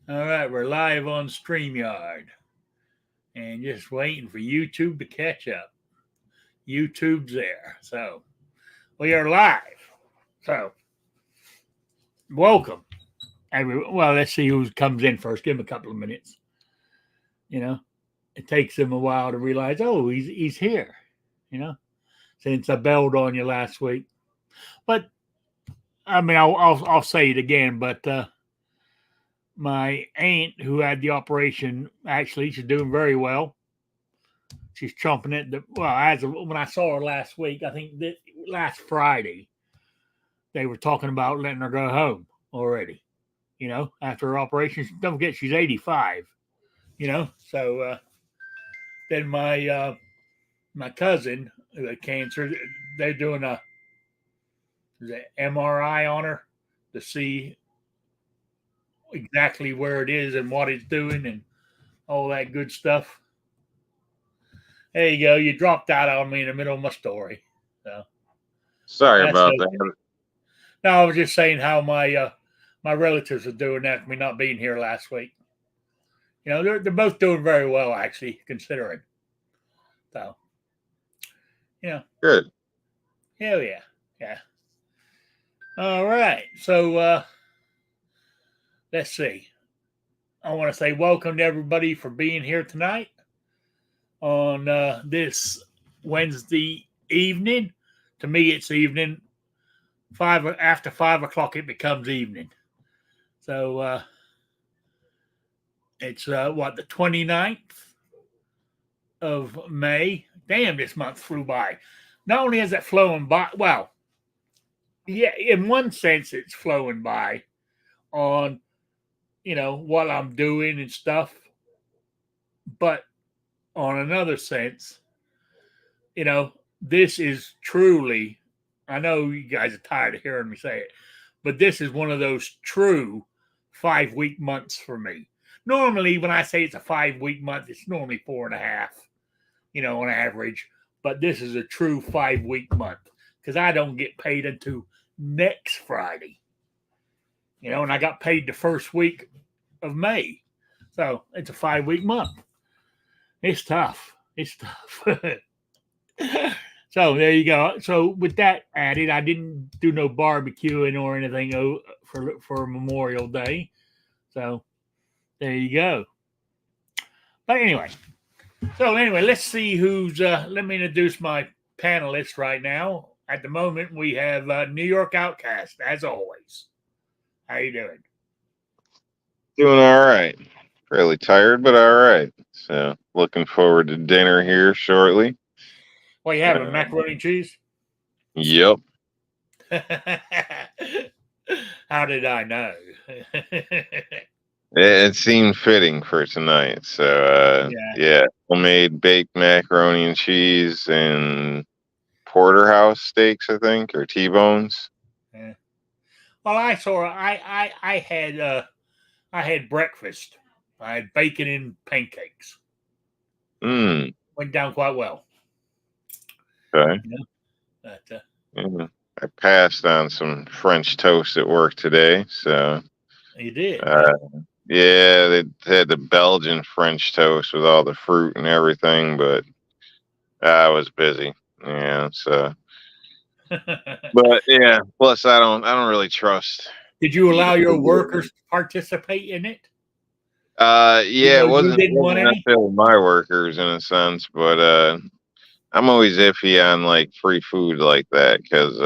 All right, we're live on StreamYard and just waiting for YouTube to catch up. YouTube's there. So we are live. So welcome. Well, let's see who comes in first. Give him a couple of minutes. You know, it takes them a while to realize, oh, he's here. You know, since I bailed on you last week. But I mean, I'll say it again. But my aunt who had the operation, actually, she's doing very well. She's chomping at the when I saw her last week, I think that last Friday, they were talking about letting her go home already. You know, after her operation. Don't forget she's 85. You know, so then my cousin who had cancer, they're doing a MRI on her to see exactly where it is and what it's doing and all that good stuff. There you go. You dropped out on me in the middle of my story. So Sorry that's about okay. that. No, I was just saying how my relatives are doing after me not being here last week. You know, they're both doing very well actually, considering. So, you know, Good. hell yeah, yeah. All right, so let's see. I want to say welcome to everybody for being here tonight on this Wednesday evening. To me, it's evening. After 5 o'clock, it becomes evening. So it's the 29th of May. Damn, this month flew by. Not only has it flown by, well, yeah, in one sense, it's flowing by on, what I'm doing and stuff. But on another sense, this is truly, I know you guys are tired of hearing me say it, but this is one of those true 5-week months for me. Normally, when I say it's a 5-week month, it's normally 4.5, on average. But this is a true 5-week month because I don't get paid until next Friday. And I got paid the first week of May. So it's a 5-week month. It's tough. It's tough. So there you go. So with that added, I didn't do no barbecuing or anything for Memorial Day. So there you go. But anyway, let's see who's. Let me introduce my panelists right now. At the moment, we have New York Outcast, as always. How you doing? Doing all right. Fairly tired, but all right. So looking forward to dinner here shortly. What you having? Macaroni and cheese? Yep. How did I know? It seemed fitting for tonight. So yeah, homemade baked macaroni and cheese and porterhouse steaks, I think, or T-bones. Yeah. Well, I had breakfast. I had bacon and pancakes. Mm. Went down quite well. Okay. But, I passed on some French toast at work today, so you did. Yeah, they had the Belgian French toast with all the fruit and everything, but I was busy. Yeah, so but yeah, plus I don't really trust. Did you allow your workers to participate in it? Yeah, it wasn't want any? necessarily my workers in a sense, but I'm always iffy on like free food like that because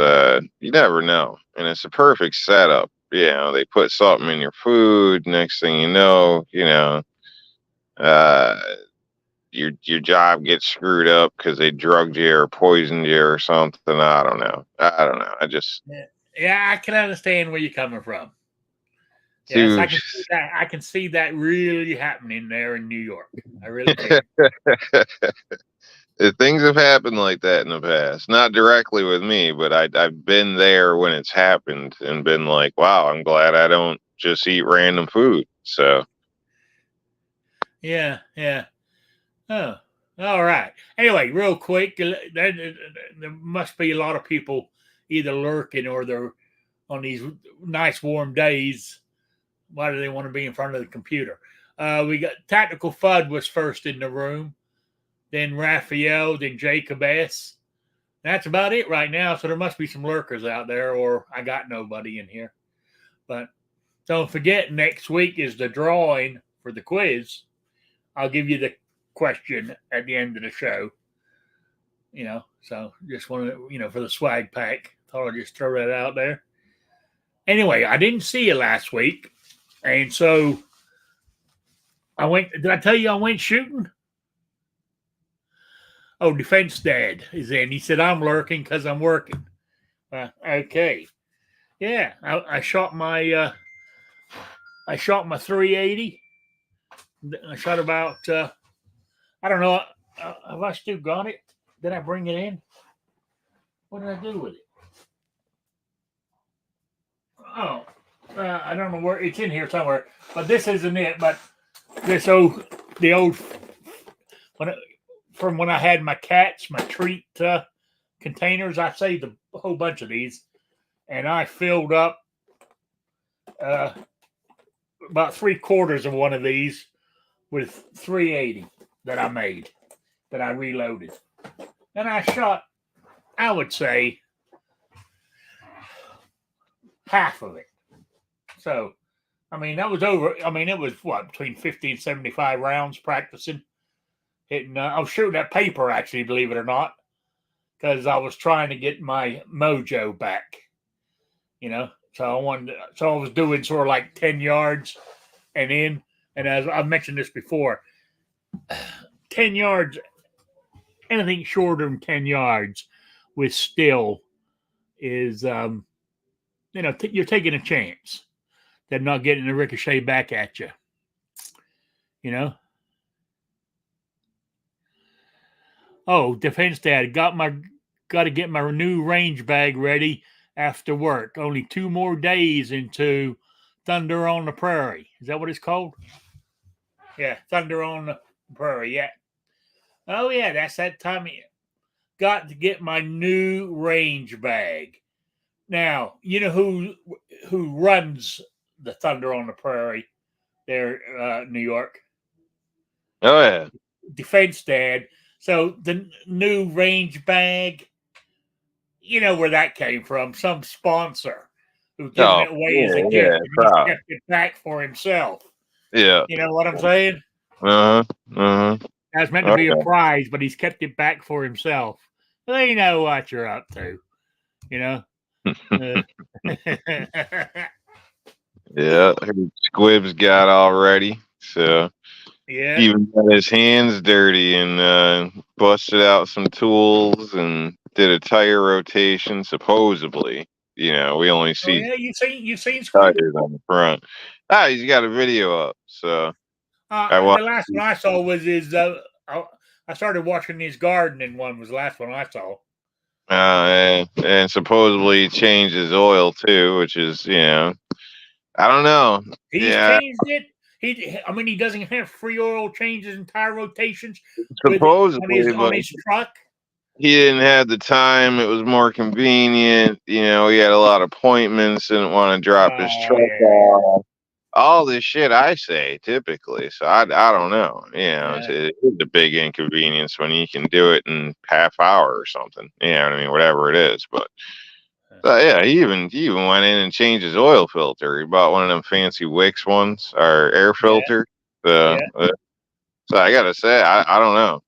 you never know, and it's a perfect setup. They put something in your food. Next thing uh, your job gets screwed up because they drugged you or poisoned you or something. I don't know. I just I can understand where you're coming from. Yes, too. I can see that really happening there in New York. I really can. Things have happened like that in the past. Not directly with me, but I've been there when it's happened and been like, wow, I'm glad I don't just eat random food. So yeah. Oh, all right. Anyway, real quick, there must be a lot of people either lurking or they're on these nice warm days Why do they want to be in front of the computer? We got Tactical Fudd was first in the room, then Raphael, then Jacob S. That's about it right now. So there must be some lurkers out there, or I got nobody in here. But don't forget, next week is the drawing for the quiz. I'll give you the question at the end of the show. So just wanted to, for the swag pack. Thought I'd just throw that out there. Anyway, I didn't see you last week. And so I went. Did I tell you I went shooting? Oh, Defense Dad is in. He said, I'm lurking because I'm working. Okay. Yeah, I shot my 380. I shot about, I don't know. Have I still got it? Did I bring it in? What did I do with it? Oh, I don't know where. It's in here somewhere. But this isn't it. But from when I had my cats, my treat containers, I saved a whole bunch of these. And I filled up about 3/4 of one of these with 380 that I made, that I reloaded. And I shot, I would say, half of it. So, that was over. It was between 50 and 75 rounds practicing. Hitting, I was shooting at paper, actually, believe it or not, because I was trying to get my mojo back. So I was doing sort of like 10 yards and in. And as I've mentioned this before, 10 yards, anything shorter than 10 yards with still is, you're taking a chance. They're not getting a ricochet back at you. Oh, Defense Dad, got to get my new range bag ready after work. Only 2 more days into Thunder on the Prairie. Is that what it's called? Yeah, Thunder on the Prairie. Yeah. Oh yeah, that's that time. Got to get my new range bag. Now, you know who runs the Thunder on the Prairie there, New York? Oh, yeah. Defense Dad. So the new range bag, you know where that came from. Some sponsor who giving it away as a gift. Yeah, And he's kept it back for himself. Yeah. You know what I'm saying? That's meant to be a prize, but he's kept it back for himself. They know what you're up to. Yeah, Squib's got already. So yeah, he even got his hands dirty and busted out some tools and did a tire rotation. Supposedly, we only see you seen Squib? tires on the front. He's got a video up. So the last one I saw was his. I started watching his gardening one. Was the last one I saw. And supposedly he changed his oil too, which is, I don't know. He's changed it. He doesn't have free oil changes and tire rotations. Supposedly on his truck. He didn't have the time. It was more convenient. He had a lot of appointments. Didn't want to drop his truck off. All this shit I say typically. So I don't know. It's a big inconvenience when you can do it in half hour or something. Whatever it is. But he even went in and changed his oil filter. He bought one of them fancy Wix ones, or air filter. So I gotta say, I don't know.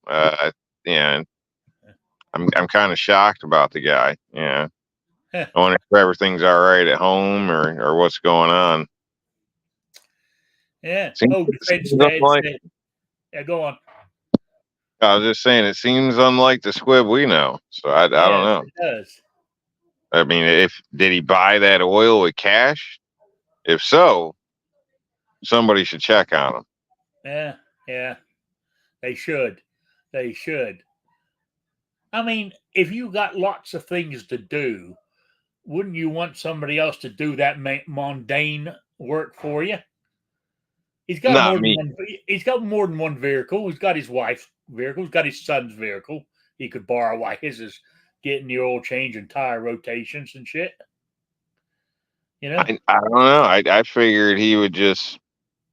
I'm kind of shocked about the guy. I wonder if everything's all right at home or what's going on. Yeah. Go on. I was just saying, it seems unlike the Squib we know. So I don't know. It does. Did he buy that oil with cash? If so, somebody should check on him. Yeah. They should. If you got lots of things to do, wouldn't you want somebody else to do that mundane work for you? He's got more than one vehicle. He's got his wife's vehicle. He's got his son's vehicle. He could borrow while his is getting the oil change and tire rotations and shit. You know? I don't know. I figured he would just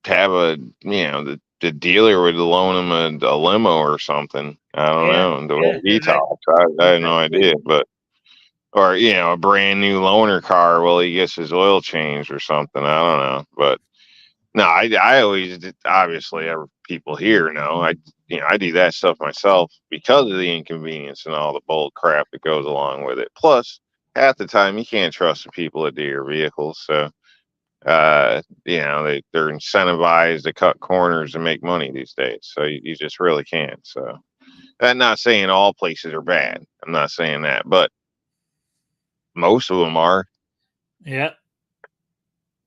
have the dealer would loan him a limo or something. I don't Yeah, know. The yeah. way he talks, I had no Exactly. idea. But or a brand new loaner car. Well, he gets his oil changed or something. I don't know. But no, I always obviously people here know I do that stuff myself because of the inconvenience and all the bull crap that goes along with it. Plus, half the time you can't trust the people that do your vehicles, so they're incentivized to cut corners and make money these days. So you just really can't. So I'm not saying all places are bad. I'm not saying that, but most of them are. Yeah.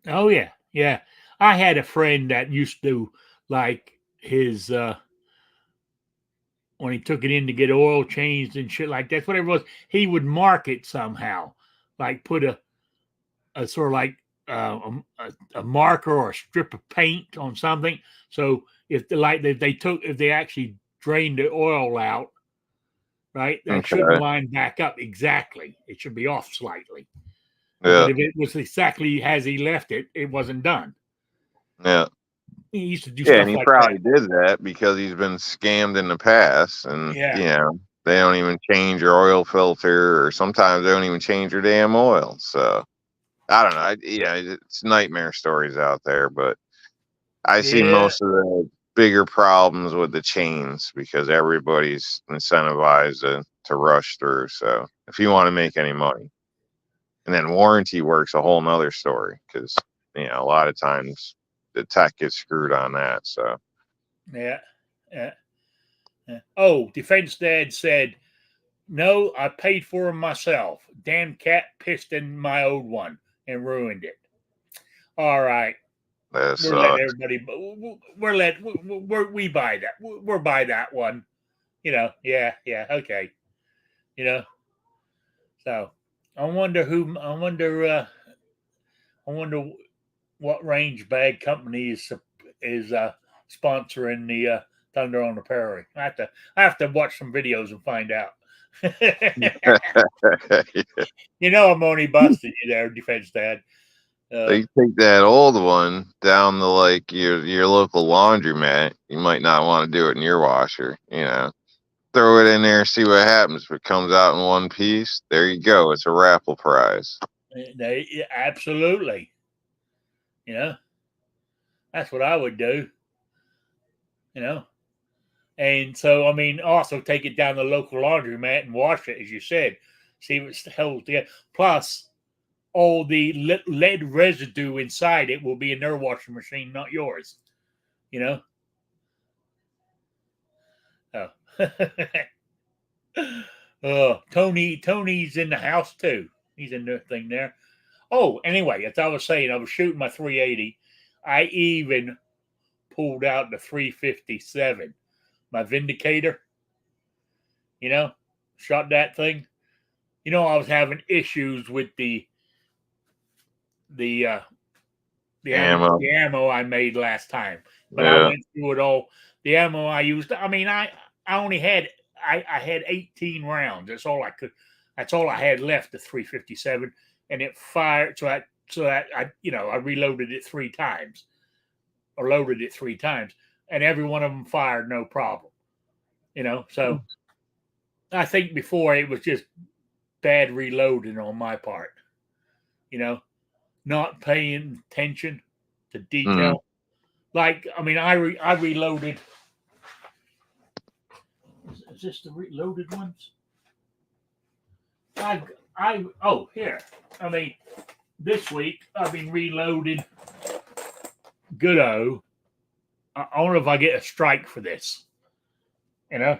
Oh yeah. Yeah. I had a friend that used to like his when he took it in to get oil changed and shit like that, whatever it was, he would mark it somehow. Like put a sort of like a marker or a strip of paint on something. So if if they actually drained the oil out, right, that shouldn't Okay. line back up exactly. It should be off slightly. Yeah. But if it was exactly as he left it, it wasn't done. Yeah. He used to do Yeah, and stuff he like probably that. did that because he's been scammed in the past, and Yeah. they don't even change your oil filter, or sometimes they don't even change your damn oil. So I don't know. It's nightmare stories out there, but I see Yeah. most of the bigger problems with the chains because everybody's incentivized to rush through. So if you want to make any money, and then warranty work's a whole nother story because a lot of times the tech gets screwed on that. So. Yeah. Yeah. Yeah. Oh, Defense Dad said, no, I paid for them myself. Damn cat pissed in my old one and ruined it. All right. That We're letting sucks. everybody, we buy that. We're buy that one. Yeah. Yeah. Okay. You know, so I wonder what range bag company is sponsoring the Thunder on the Prairie. I have to watch some videos and find out. I'm only busting you there, Defense Dad. Uh, You take that old one down to like your local laundromat. You might not want to do it in your washer. Throw it in there, see what happens. If it comes out in one piece, there you go. It's a raffle prize. Absolutely. You know, that's what I would do. You know, and so I mean, also take it down to the local laundromat and wash it, as you said. See if it's held together. Plus, all the lead residue inside it will be in their washing machine, not yours. You know. Oh. Tony's in the house too. He's in the thing there. Oh, anyway, as I was saying, I was shooting my 380. I even pulled out the 357, my Vindicator. You know, shot that thing. I was having issues with the uh, Ammo. the ammo I made last time, but I Yeah. went through it all. The ammo I used. I mean, I only had I had 18 rounds. That's all I could. That's all I had left. The 357, and it fired. So I reloaded it 3 times or loaded it 3 times, and every one of them fired no problem. So I think before it was just bad reloading on my part. You know, not paying attention to Mm. detail. Like, I mean, I reloaded. Is this the reloaded ones? Here. I mean, this week I've been reloaded. Goodo. I don't know if I get a strike for this. You know,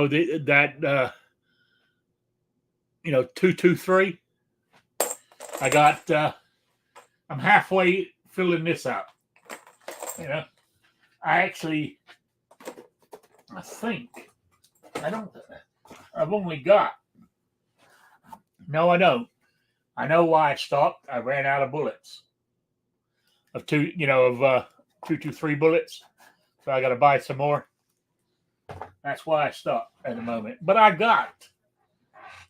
that 223. I got. I'm halfway filling this up. You know, I actually. I think I don't. I've only got. No, I don't. I know why I stopped. I ran out of bullets. Of 223 bullets. So I got to buy some more. That's why I stopped at the moment. But I got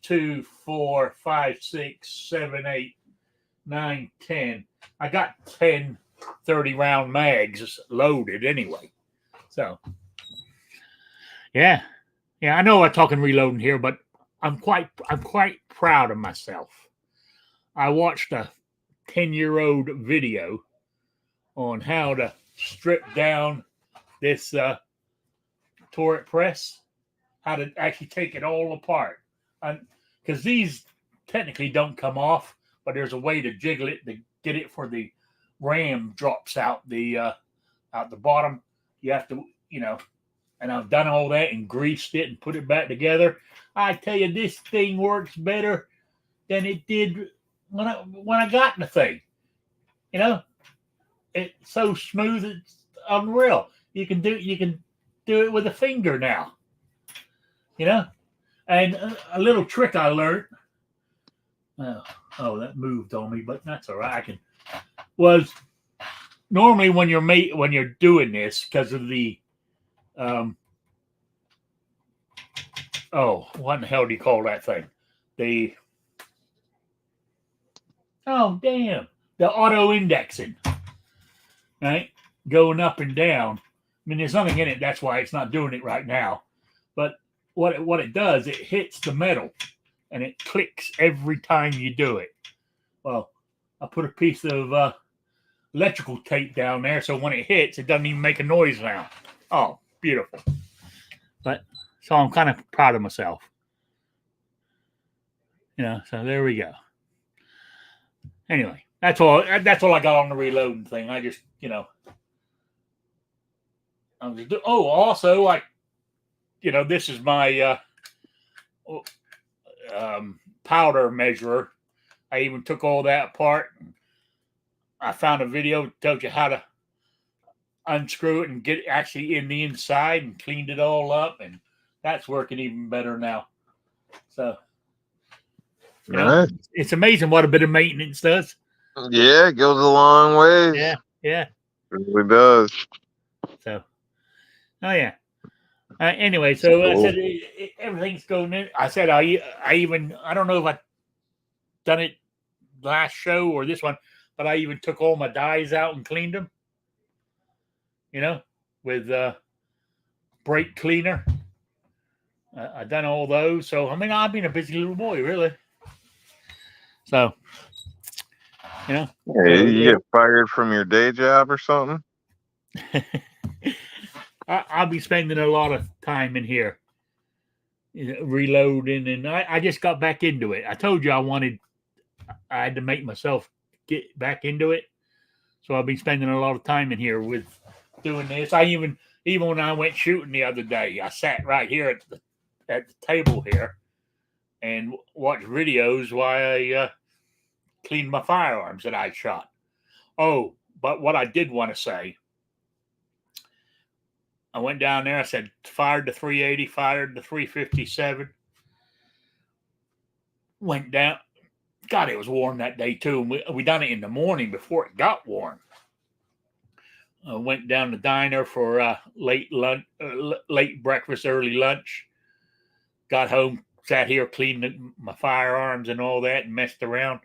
2, 4, 5, 6, 7, 8. 9, 10. I got 10 30 round mags loaded anyway. So, yeah. Yeah, I know I'm talking reloading here, but I'm quite proud of myself. I watched a 10-year-old video on how to strip down this turret press, how to actually take it all apart. Because these technically don't come off, but there's a way to jiggle it to get it for the ram drops out the bottom. You have to, and I've done all that and greased it and put it back together. I tell you, this thing works better than it did when I got the thing. It's so smooth, it's unreal. You can do it with a finger now. And a little trick I learned. Oh, that moved on me, but that's all right. Was normally when you're doing this because of the what in the hell do you call that thing? The auto indexing, right? Going up and down. I mean, there's nothing in it. That's why it's not doing it right now. But what it does, it hits the metal and it clicks every time you do it. Well, I put a piece of electrical tape down there so when it hits, it doesn't even make a noise now. Oh, beautiful. So I'm kind of proud of myself. So there we go. Anyway, that's all I got on the reloading thing. I just, also this is my powder measurer. I even took all that apart. I found a video that tells you how to unscrew it and get it actually in the inside and cleaned it all up, and that's working even better now. So it's amazing what a bit of maintenance does. Yeah, it goes a long way. Yeah. It really does. So, anyway, so cool. I said everything's going in. I said I don't know if I done it last show or this one, but I even took all my dies out and cleaned them. With brake cleaner. I done all those. So I've been a busy little boy, really. So, Hey, you get fired from your day job or something? I'll be spending a lot of time in here reloading, and I just got back into it. I told you I had to make myself get back into it. So I've been spending a lot of time in here with doing this. I even when I went shooting the other day, I sat right here at the table here and watched videos while I cleaned my firearms that I shot. Oh, but what I did want to say, I went down there. I said, fired the 380, fired the 357. Went down. God, it was warm that day too. And we done it in the morning before it got warm. Went down the diner for late breakfast, early lunch. Got home, sat here, cleaned my firearms and all that, and messed around.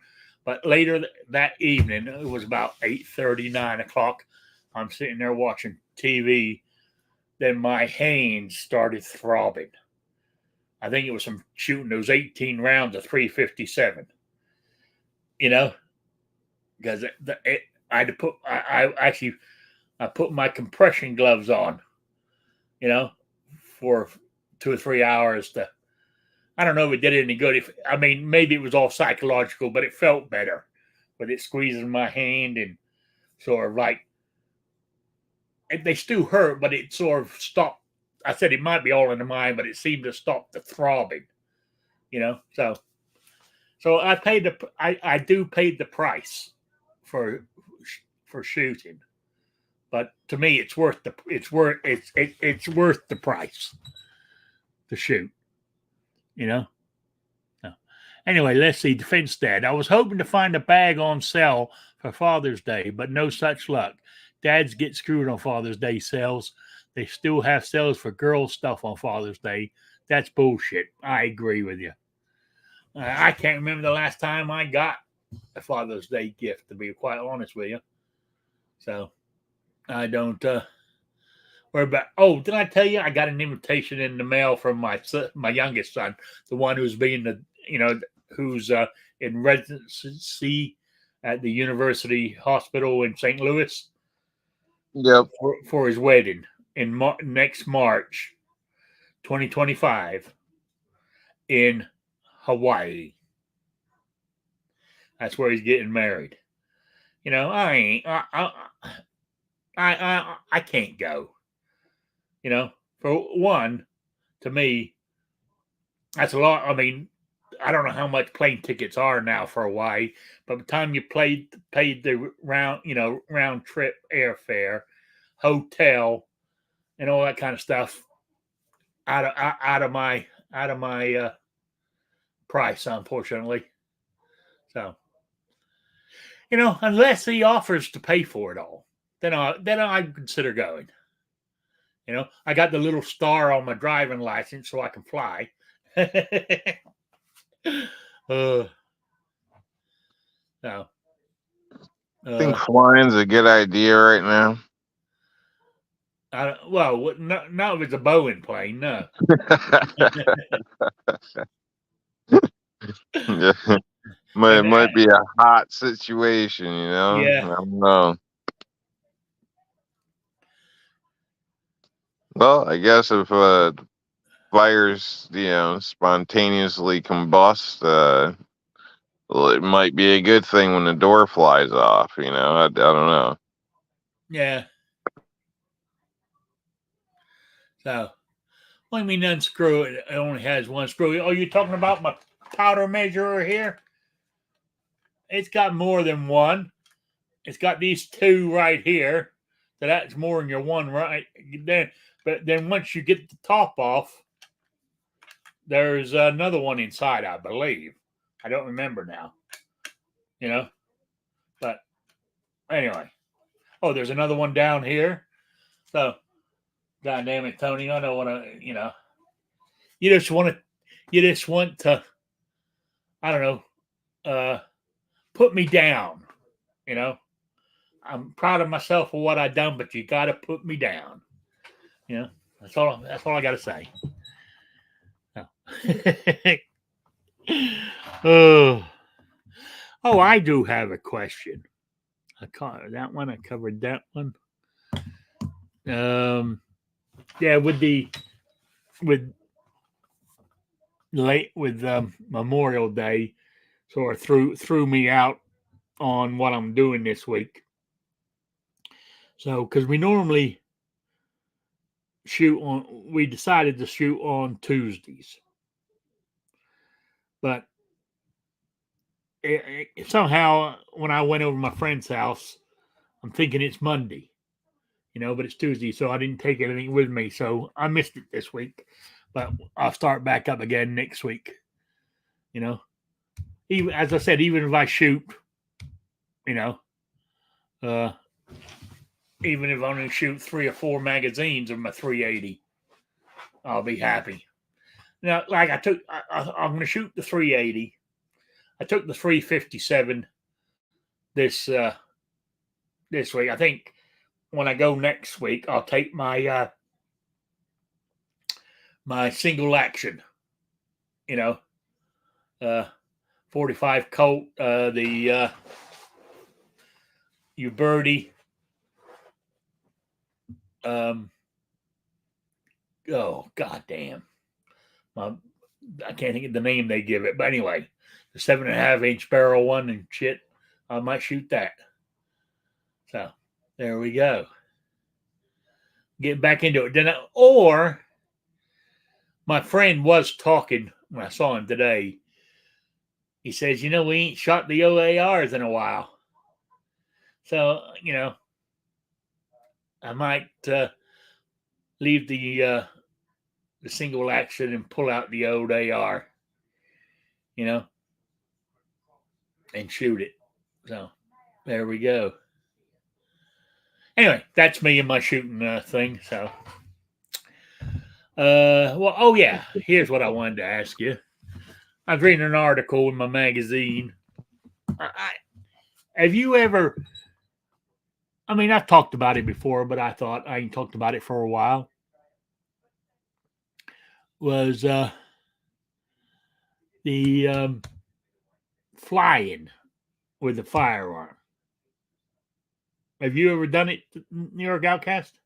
But later that evening, it was about 8:30, 9 o'clock. I'm sitting there watching TV. Then my hands started throbbing. I think it was from shooting those 18 rounds of 357. Because I had to put. I put my compression gloves on. For 2 or 3 hours to. I don't know if it did any good. Maybe it was all psychological, but it felt better with it squeezing my hand and sort of like. They still hurt, but it sort of stopped. I said it might be all in the mind, but it seemed to stop the throbbing. So I paid I do pay the price for shooting, but to me it's worth the price to shoot. No. Anyway, let's see. Defense Dad. I was hoping to find a bag on sale for Father's Day, but no such luck. Dads get screwed on Father's Day sales. They still have sales for girls' stuff on Father's Day. That's bullshit. I agree with you. I can't remember the last time I got a Father's Day gift, to be quite honest with you. So I don't worry about. Oh, did I tell you I got an invitation in the mail from my youngest son, the one who's being who's in residency at the University Hospital in St. Louis. Yep. For his wedding in next March, 2025, in Hawaii. That's where he's getting married. I can't go. For one, to me, that's a lot. I mean, I don't know how much plane tickets are now for Hawaii, but by the time you paid the round trip airfare, hotel, and all that kind of stuff out of my price, unfortunately. So, unless he offers to pay for it all, then I'd consider going. I got the little star on my driving license so I can fly. No. I think flying's a good idea right now. Well, not if it's a Boeing plane, no. Might be a hot situation, Yeah. I don't know. Well, I guess if fires, spontaneously combust, well, it might be a good thing when the door flies off. I don't know. Yeah. So, what do you mean unscrew it? It only has one screw. Oh, you're talking about my powder measurer here? It's got more than one. It's got these two right here. So that's more than your one right there. But then once you get the top off, there's another one inside, I believe. I don't remember now. But anyway. Oh, there's another one down here. So, God damn it, Tony. I don't want to, you just want to, I don't know, put me down. I'm proud of myself for what I've done, but you got to put me down. That's all I got to say. Oh, I do have a question. I covered that one. Yeah, with Memorial Day, sort of threw me out on what I'm doing this week. So, because we normally we decided to shoot on Tuesdays, but somehow when I went over to my friend's house, I'm thinking it's Monday, but it's Tuesday, so I didn't take anything with me, so I missed it this week. But I'll start back up again next week. Even as I said, even if I shoot, even if I only shoot 3 or 4 magazines of my 380, I'll be happy. Now, like I'm going to shoot the 380. I took the 357 this week. I think when I go next week, I'll take my my single action, 45 Colt, the Uberti. Oh, goddamn. I can't think of the name they give it. But anyway, the 7.5-inch barrel one and shit, I might shoot that. So, there we go. Get back into it. Or, my friend was talking when I saw him today. He says, we ain't shot the OARs in a while. So, I might leave the single action and pull out the old AR, and shoot it. So, there we go. Anyway, that's me and my shooting thing. So, well, oh yeah, here's what I wanted to ask you. I was reading an article in my magazine Have you ever? I mean, I've talked about it before, but I thought I ain't talked about it for a while. Was the flying with the firearm? Have you ever done it, New York Outcast?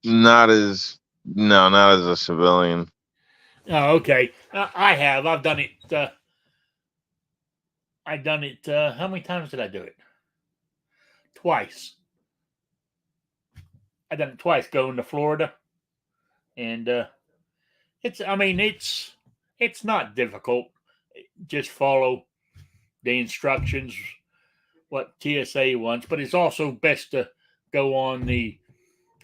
Not as a civilian. Oh, okay. I have. I've done it. I've done it. How many times did I do it? Twice. I done it twice going to Florida, and it's. I mean, it's not difficult. Just follow the instructions, what TSA wants, but it's also best to go on the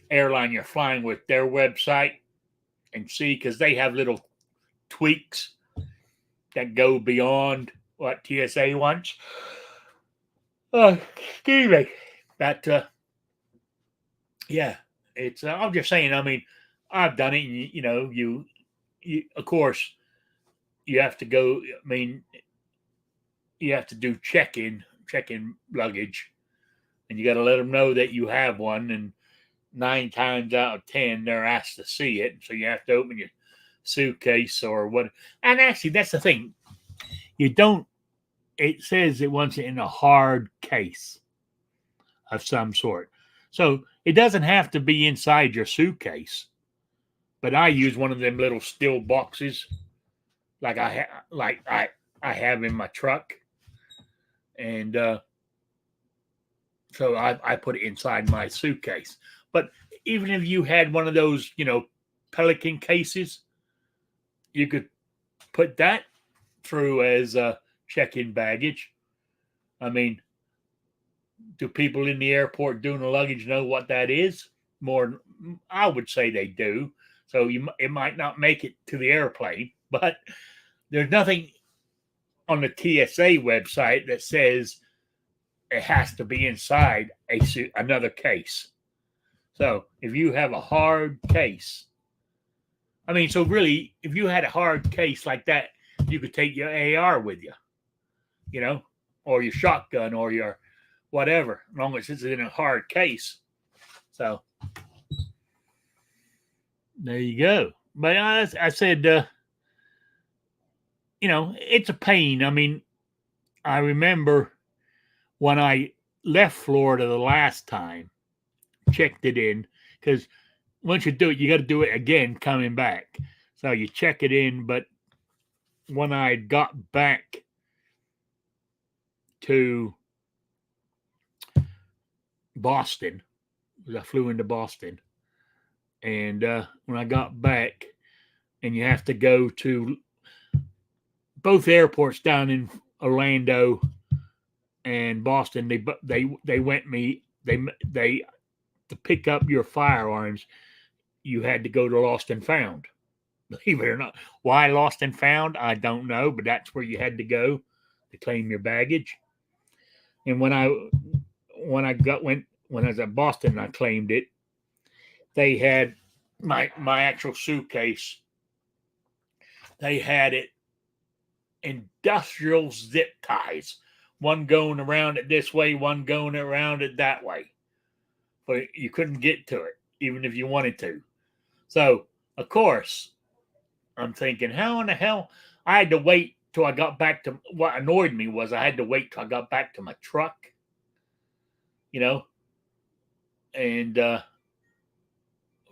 airline you're flying with, their website, and see, because they have little tweaks that go beyond what TSA wants. Excuse me. That yeah, it's. I'm just saying. I mean, I've done it. And you of course, you have to go. I mean, you have to do check-in luggage, and you got to let them know that you have one. And 9 times out of 10, they're asked to see it, so you have to open your suitcase or what. And actually, that's the thing. You don't. It says it wants it in a hard case of some sort. So it doesn't have to be inside your suitcase. But I use one of them little steel boxes, like I have in my truck, and so I put it inside my suitcase. But even if you had one of those, Pelican cases, you could put that through as check-in baggage. I mean, do people in the airport doing the luggage know what that is? More, I would say they do. So it might not make it to the airplane, but there's nothing on the TSA website that says it has to be inside another case. So if you have a hard case, I mean, so really, if you had a hard case like that, you could take your AR with you, or your shotgun or your whatever, as long as it's in a hard case. So there you go. But I said, it's a pain. I mean, I remember when I left Florida the last time, checked it in, because once you do it, you got to do it again coming back. So you check it in. But when I got back to Boston, I flew into Boston, and when I got back, and you have to go to both airports down in Orlando and Boston, they went me they to pick up your firearms, you had to go to Lost and Found. Believe it or not. Why Lost and Found, I don't know, but that's where you had to go to claim your baggage. And when I was at Boston, I claimed it. They had my actual suitcase. They had it industrial zip ties, one going around it this way, one going around it that way. But you couldn't get to it, even if you wanted to. So, of course, I'm thinking, how in the hell? I had to wait till I got back to, what annoyed me was I had to wait till I got back to my truck, and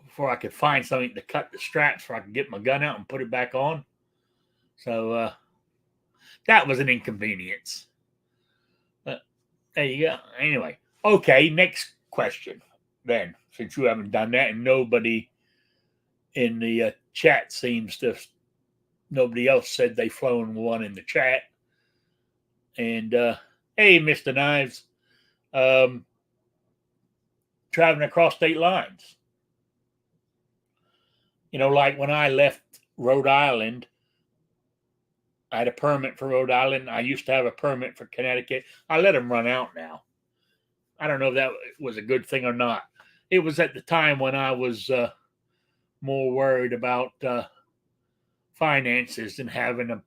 before I could find something to cut the straps so I could get my gun out and put it back on. So that was an inconvenience. But there you go. Anyway, okay, next question then, since you haven't done that and nobody in the chat nobody else said they flown one in the chat. And hey, Mr. Knives, traveling across state lines. Like when I left Rhode Island, I had a permit for Rhode Island. I used to have a permit for Connecticut. I let them run out now. I don't know if that was a good thing or not. It was at the time when I was more worried about finances than having a,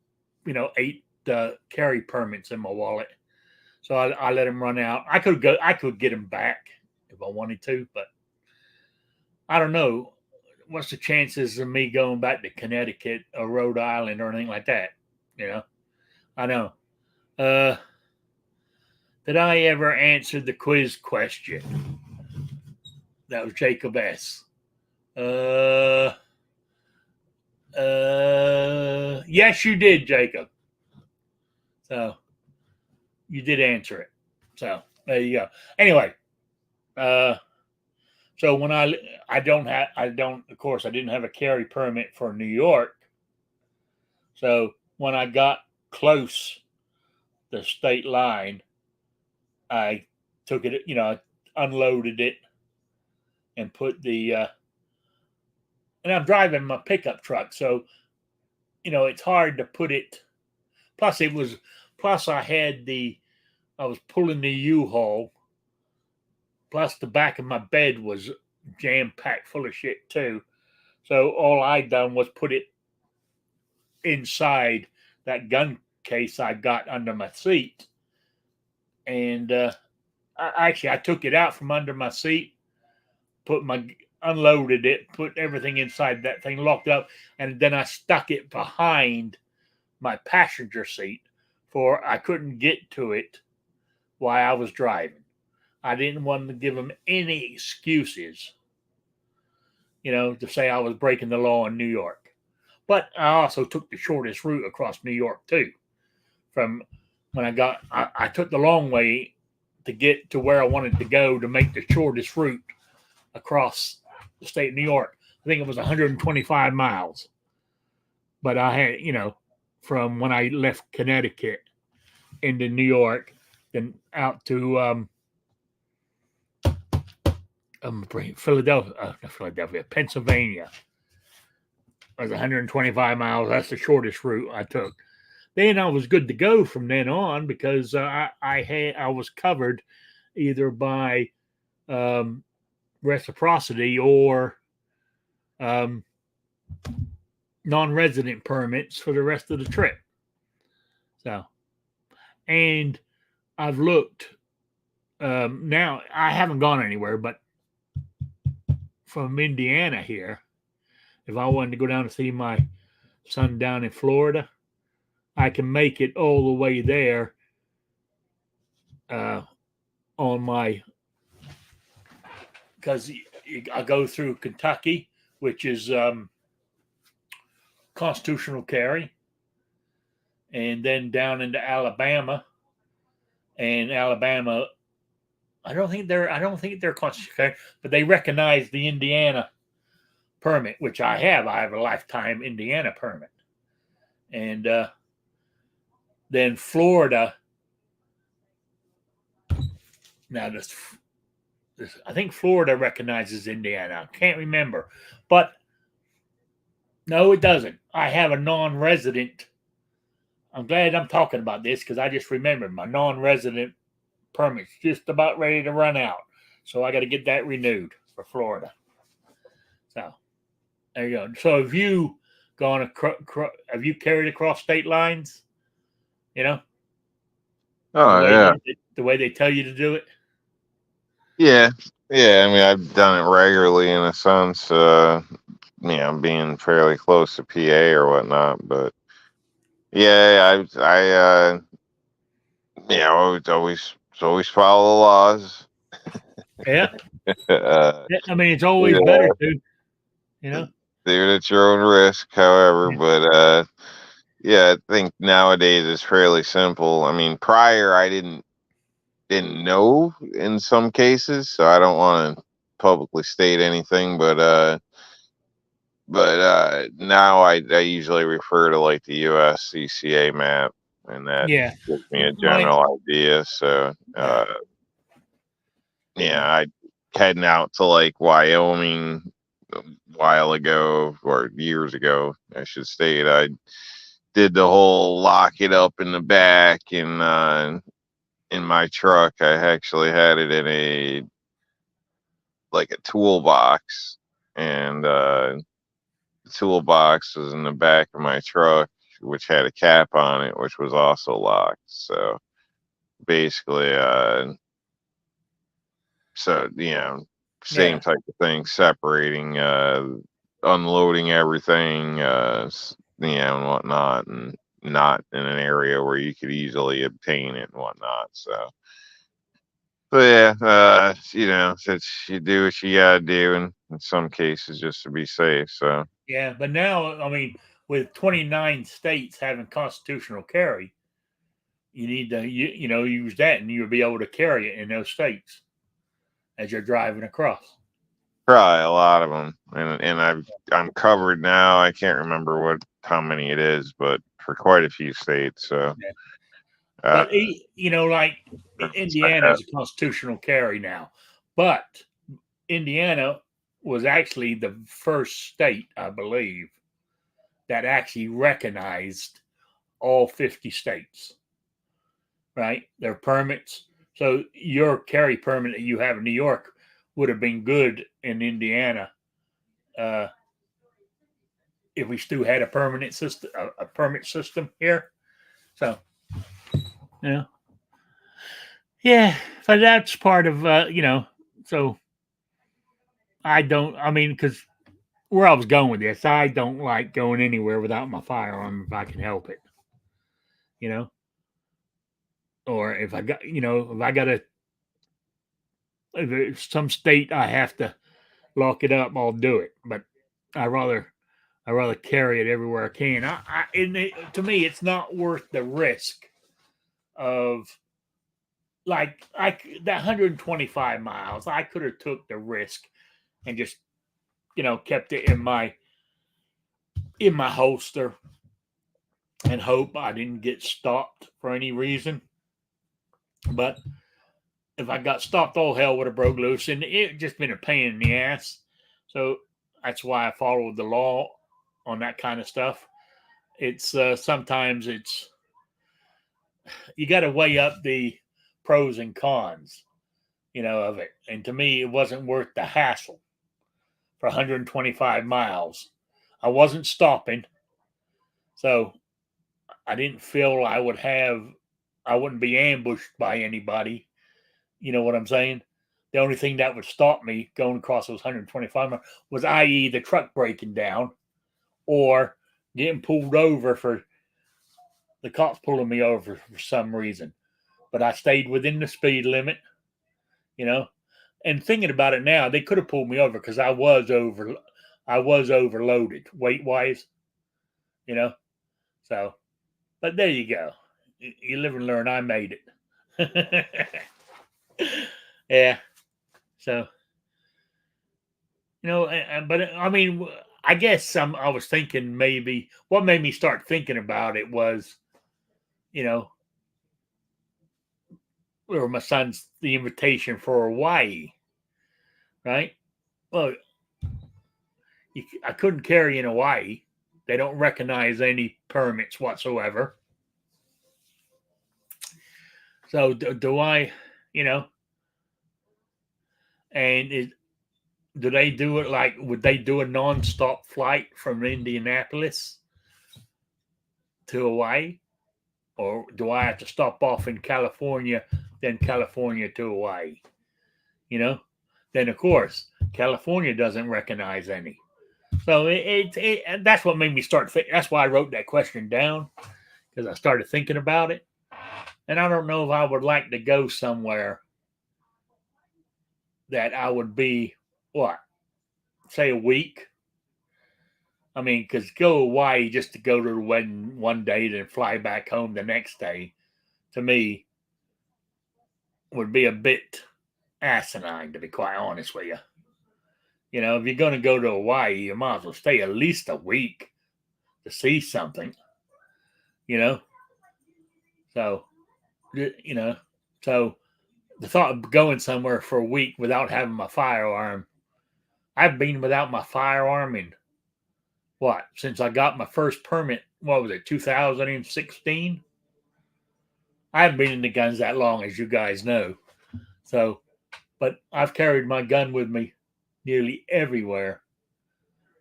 carry permits in my wallet, so I let them run out. I could get them back if I wanted to, but I don't know. What's the chances of me going back to Connecticut or Rhode Island or anything like that? You know, I know. Did I ever answer the quiz question? That was Jacob S. Yes, you did, Jacob. So you did answer it. So there you go. Anyway, so when of course, I didn't have a carry permit for New York. So when I got close the state line, I took it, I unloaded it and put and I'm driving my pickup truck. So, it's hard to put it. Plus I was pulling the U-Haul. Plus the back of my bed was jam packed full of shit too. So all I done was put it inside that gun case I got under my seat. And I took it out from under my seat, unloaded it, put everything inside that thing, locked up, and then I stuck it behind my passenger seat for I couldn't get to it while I was driving. I didn't want to give them any excuses, to say I was breaking the law in New York. But I also took the shortest route across New York too. From when I took the long way to get to where I wanted to go to make the shortest route across the state of New York. I think it was 125 miles. But I had, from when I left Connecticut into New York, then out to Pennsylvania. It was 125 miles. That's the shortest route I took. Then I was good to go from then on because I was covered either by reciprocity or non-resident permits for the rest of the trip. So, and I've looked. Now I haven't gone anywhere, but from Indiana here, if I wanted to go down to see my son down in Florida, I can make it all the way there on my, because I go through Kentucky, which is constitutional carry, and then down into Alabama, and Alabama, I don't think they're constitutional carry, but they recognize the Indiana permit, which I have. I have a lifetime Indiana permit, and then Florida. Now this, I think Florida recognizes Indiana. I can't remember, but no, it doesn't. I have a non-resident. I'm glad I'm talking about this because I just remembered my non-resident permit's just about ready to run out. So I got to get that renewed for Florida. So there you go. So have you have you carried across state lines? Oh, yeah. The way they tell you to do it? Yeah. Yeah. I mean, I've done it regularly in a sense, being fairly close to PA or whatnot, but yeah, I always follow the laws. Yeah. I mean, it's always better to, do it at your own risk, however, but I think nowadays it's fairly simple. I mean, prior I didn't know in some cases, so I don't want to publicly state anything, but now I usually refer to like the USCCA map, and that gives me a general idea. So I heading out to like Wyoming a while ago, or years ago, I should state. I did the whole lock it up in the back, and in my truck, I actually had it in a toolbox, and the toolbox was in the back of my truck, which had a cap on it, which was also locked. So basically, same Yeah. type of thing, separating, unloading everything, and whatnot, and not in an area where you could easily obtain it and whatnot. So yeah, it's, you do what you gotta do, and in some cases, just to be safe. So Yeah. But now, I mean, with 29 states having constitutional carry, you need to use that, and you'll be able to carry it in those states as you're driving across. probably a lot of them, and I'm covered now. I can't remember how many it is, but for quite a few states. So Yeah. uh, But like Indiana is a constitutional carry now, but Indiana was actually the first state, I believe, that actually recognized all 50 states, right? Their permits. So your carry permit that you have in New York would have been good in Indiana uh, if we still had a permanent system, a permit system here. So, yeah, yeah, but that's part of So I mean, because where I was going with this, I don't like going anywhere without my firearm if I can help it, you know. Or if I got, if I got if there's some state I have to lock it up, I'll do it. But I rather carry it everywhere I can. To me, it's not worth the risk of like that 125 miles. I could have took the risk and just kept it in my holster and hope I didn't get stopped for any reason. But if I got stopped, all hell would have broke loose, and it just been a pain in the ass. So that's why I followed the law on that kind of stuff. It's sometimes you got to weigh up the pros and cons, of it. And to me, it wasn't worth the hassle for 125 miles. I wasn't stopping, so I didn't feel I wouldn't be ambushed by anybody. You know what I'm saying? The only thing that would stop me going across those 125 miles was, i.e., the truck breaking down or getting pulled over for the cops pulling me over for some reason. But I stayed within the speed limit, you know. And thinking about it now, they could have pulled me over because I was overloaded weight wise, you know. So, but there you go. You live and learn. I made it. Yeah. So, but I mean, I guess I was thinking maybe what made me start thinking about it was, you know, or my son's the invitation for Hawaii, right? Well, I couldn't carry in Hawaii. They don't recognize any permits whatsoever. So do I, you know, and do they do it like, would they do a nonstop flight from Indianapolis to Hawaii? Or do I have to stop off in California, then California to Hawaii? You know? Then, of course, California doesn't recognize any. So that's what made me start thinking. That's why I wrote that question down, because I started thinking about it. And I don't know if I would like to go somewhere that I would be, say a week. I mean, because go to Hawaii just to go to the wedding one day, then fly back home the next day, to me, would be a bit asinine, to be quite honest with you. If you're going to go to Hawaii, you might as well stay at least a week to see something, you know? So, you know, so the thought of going somewhere for a week without having my firearm, I've been without my firearm in since I got my first permit, 2016? I haven't been into guns that long, as you guys know. So, but I've carried my gun with me nearly everywhere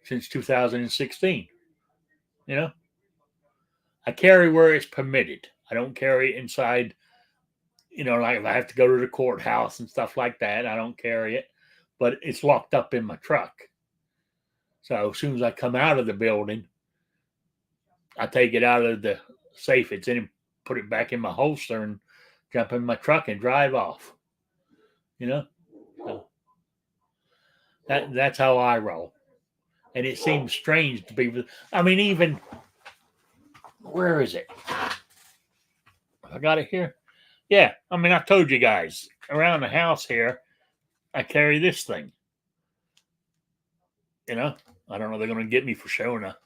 since 2016, you know? I carry where it's permitted. I don't carry it inside. Like if I have to go to the courthouse and stuff like that, I don't carry it. But it's locked up in my truck. So as soon as I come out of the building, I take it out of the safe it's in and put it back in my holster and jump in my truck and drive off. So that's how I roll. And it seems strange to be. I mean, even where is it? I got it here. Yeah, I mean, I told you guys around the house here, I carry this thing. I don't know. They're going to get me for showing a.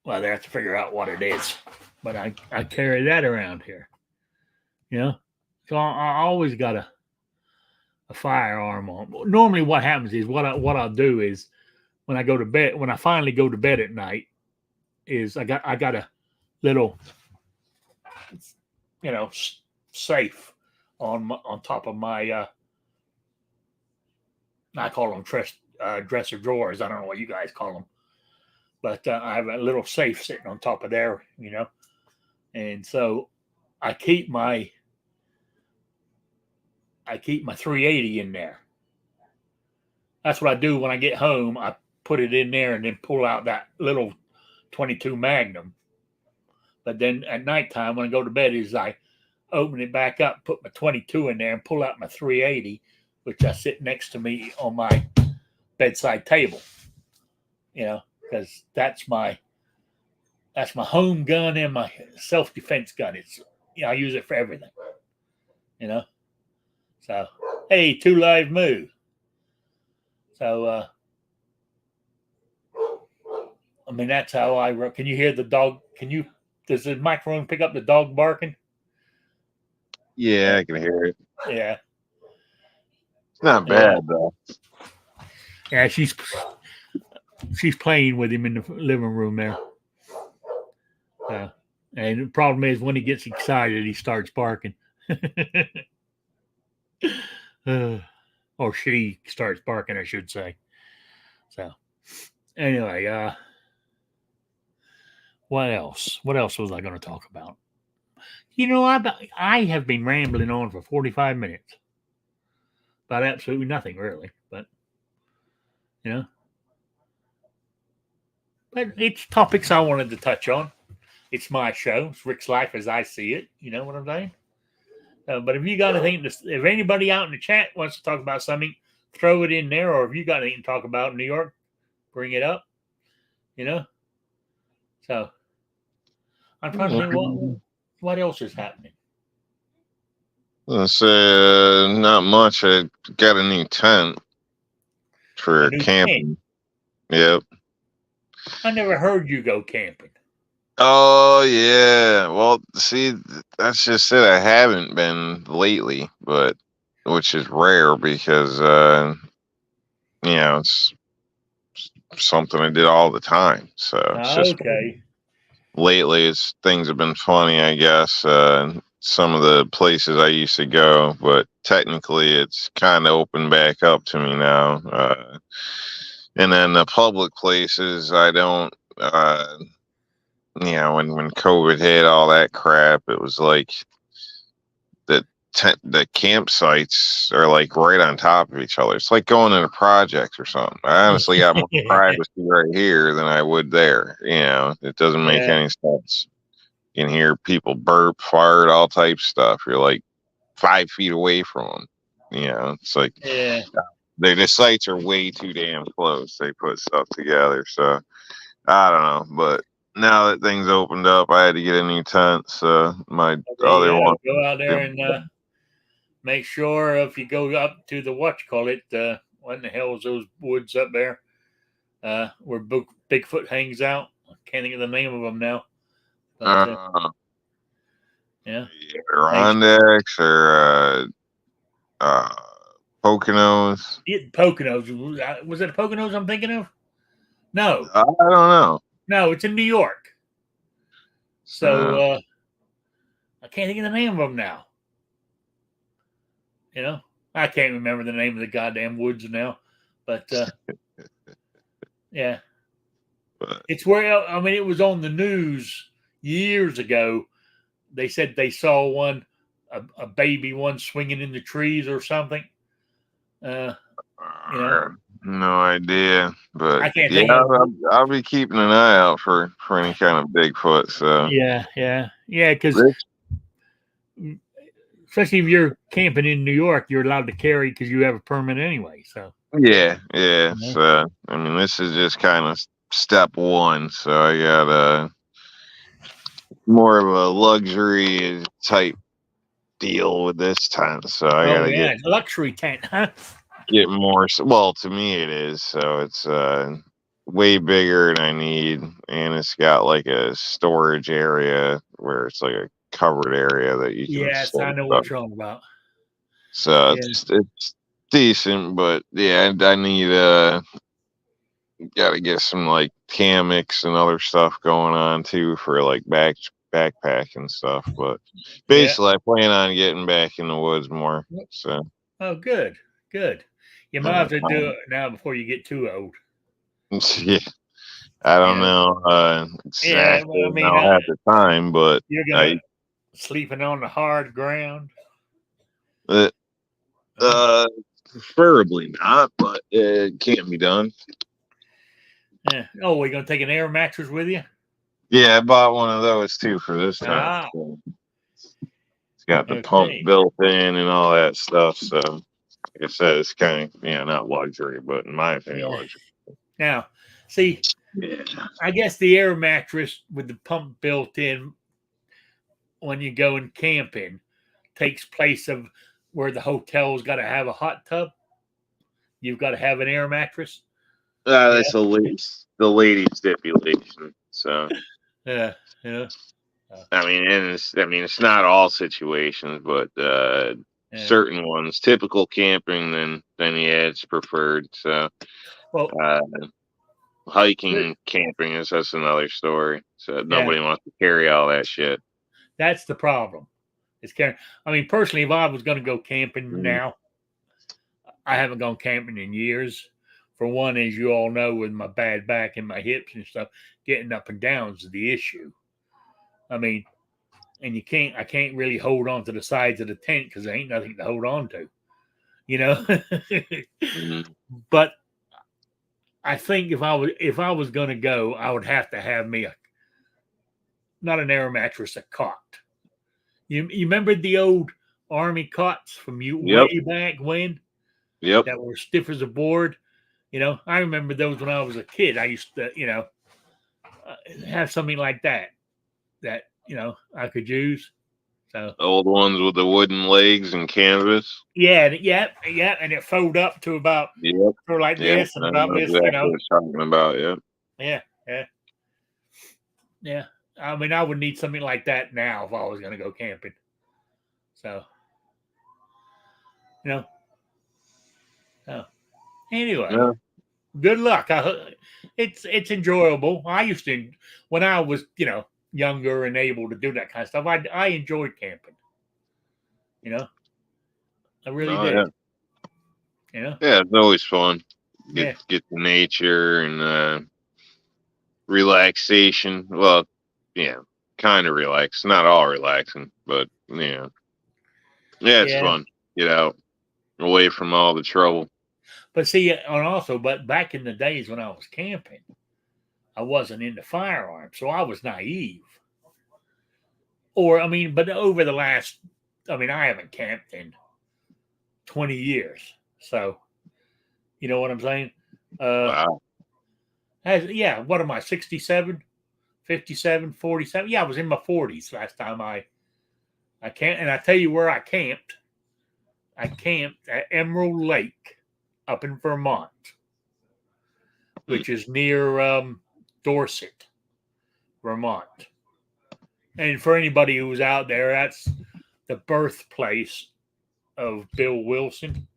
Well, they have to figure out what it is, but I carry that around here. So I always got a firearm on. Normally, what happens is what I'll do is when I go to bed, when I finally go to bed at night, is I got a little, safe on top of my. I call them dresser drawers. I don't know what you guys call them, but I have a little safe sitting on top of there, and so I keep my 380 in there. That's what I do when I get home. I put it in there and then pull out that little 22 Magnum. But then at nighttime when I go to bed, is I open it back up, put my 22 in there, and pull out my 380, which I sit next to me on my bedside table. Because that's my home gun and my self-defense gun. It's I use it for everything. So hey, 2 Live move. So I mean that's how I work. Can you hear the dog? Does the microphone pick up the dog barking? Yeah, I can hear it. Yeah. It's not bad though. Yeah, she's playing with him in the living room there. And the problem is when he gets excited, he starts barking. Or she starts barking, I should say. So anyway, what else? What else was I going to talk about? I have been rambling on for 45 minutes about absolutely nothing, really. But but it's topics I wanted to touch on. It's my show. It's Rick's Life as I see it. You know what I'm saying? But if you got anything, if anybody out in the chat wants to talk about something, throw it in there. Or if you got anything to talk about in New York, bring it up. So I'm trying to think what else is happening. Let's say not much. I got a new tent for camping. Yep. I never heard you go camping. Oh yeah. Well, see, that's just it. I haven't been lately, but which is rare because it's something I did all the time. So it's just lately things have been funny, I guess. Some of the places I used to go, but technically it's kind of opened back up to me now. And then the public places I don't when COVID hit, all that crap, it was like the campsites are like right on top of each other. It's like going in a project or something. I honestly got more privacy right here than I would there. It doesn't make any sense. You can hear people burp, fart, all types of stuff. You're like 5 feet away from them. It's like the sites are way too damn close. They put stuff together. So I don't know, but now that things opened up, I had to get a new tent. So my other one. Go out there and make sure if you go up to the what in the hell is those woods up there where Bigfoot hangs out? I can't think of the name of them now. But, Adirondacks or Poconos. Poconos. Was it Poconos I'm thinking of? No. I don't know. No, it's in New York. So I can't think of the name of them now. I can't remember the name of the goddamn woods now. But yeah. It's where, it was on the news years ago, they said they saw one, a baby one swinging in the trees or something. You know, No idea, but I can't yeah, think of. I'll be keeping an eye out for any kind of Bigfoot. So Yeah. Because this, especially if you're camping in New York, you're allowed to carry because you have a permit anyway. So yeah. yeah. So I mean, this is just kind of step one. So I got more of a luxury type deal with this tent. So I Oh gotta yeah, luxury tent, huh? get more. Well, to me it is. So it's way bigger than I need, and it's got like a storage area where it's like a covered area that you can Yes, I store know stuff. what you're on about. So Yeah. it's decent, but yeah, I need gotta get some like hammocks and other stuff going on too for like backpack and stuff. But Yeah. basically, I plan on getting back in the woods more. So Oh, good. You might have to do it now before you get too old. yeah, I don't Yeah. know Yeah. Well, exactly I when mean, I'll have the time, but you're I gonna sleeping on the hard ground. uh, Huh? preferably not, but it can't be done. Yeah. Oh, we're gonna take an air mattress with you? Yeah, I bought one of those too for this time. Ah, So it's got the pump okay. built in and all that stuff. So like I said, it's kind of not luxury, but in my opinion, Yeah. luxury. Now, see, Yeah. I guess the air mattress with the pump built in when you go and camping takes place of where the hotel's got to have a hot tub. You've got to have an air mattress. That's the lady stipulation. So Yeah. Yeah. I mean, and it's not all situations, but Yeah. certain ones, typical camping, then yeah, it's preferred. So Well, uh, hiking, camping is that's another story. So yeah, nobody wants to carry all that shit. that's the problem. It's carrying. I mean, personally, if I was going to go camping Mm. now, I haven't gone camping in years. For one, as you all know, with my bad back and my hips and stuff, getting up and down is the issue. I mean, and I can't really hold on to the sides of the tent because there ain't nothing to hold on to, you know. Mhm. But I think if I was going to go, I would have to have me not an air mattress, a cot. You remember the old army cots from you Yep. way back when Yep. that were stiff as a board? You know, I remember those when I was a kid. I used to, have something like that I could use. So Old ones with the wooden legs and canvas. yeah, and it fold up to about Yep. sort of like Yep. this and I about know this, exactly what you're talking about. Yep. Yeah, yeah, yeah. I mean, I would need something like that now if I was going to go camping. So, you know, so anyway, Yeah. good luck. It's enjoyable. I used to when I was younger and able to do that kind of stuff. I enjoyed camping. You know, I really Oh yeah. did. You know, Yeah, it's always fun. yeah, Get the nature and relaxation. Well, yeah, kind of relax. Not all relaxing, but yeah, it's yeah. fun. Get out away from all the trouble. But see, and also, but back in the days when I was camping, I wasn't into firearms, so I was naive. Or I mean, but over the last, I mean, I haven't camped in 20 years, so you know what I'm saying. Wow. Yeah, what am I, 67, 57, 47? Yeah, I was in my 40s last time I camped. And I tell you where I camped. I camped at Emerald Lake up in Vermont, which is near Dorset, Vermont. And for anybody who's out there, that's the birthplace of Bill Wilson,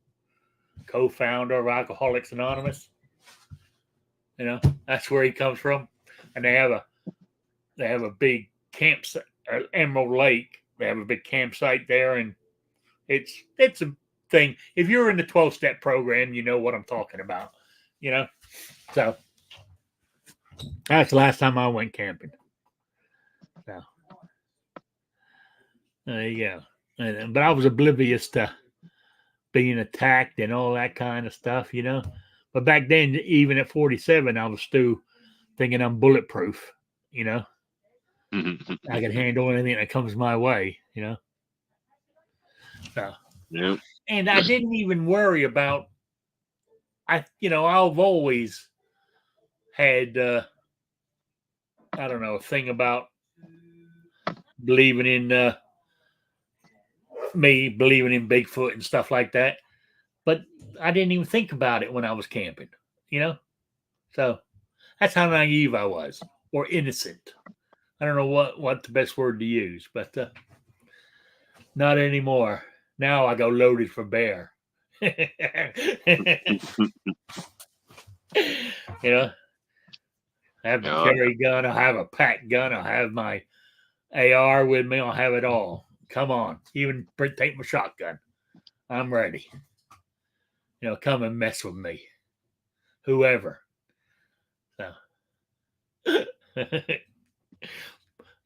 co-founder of Alcoholics Anonymous. You know, that's where he comes from. And they have a big campsite at Emerald Lake. They have a big campsite there, and it's a thing. If you're in the 12-step program, you know what I'm talking about. You know, so that's the last time I went camping. So Yeah. But I was oblivious to being attacked and all that kind of stuff, you know. But back then, even at 47, I was still thinking I'm bulletproof, you know. I can handle anything that comes my way, you know. So, Yeah. and I didn't even worry about. I've always had, I don't know, a thing about believing in me believing in Bigfoot and stuff like that. But I didn't even think about it when I was camping, you know. So that's how naive I was, or innocent. I don't know what the best word to use, but not anymore. Now I go loaded for bear. You know, I have the Yeah. carry gun. I have a pack gun. I have my AR with me. I'll have it all. Come on, even take my shotgun. I'm ready. You know, come and mess with me, whoever. So,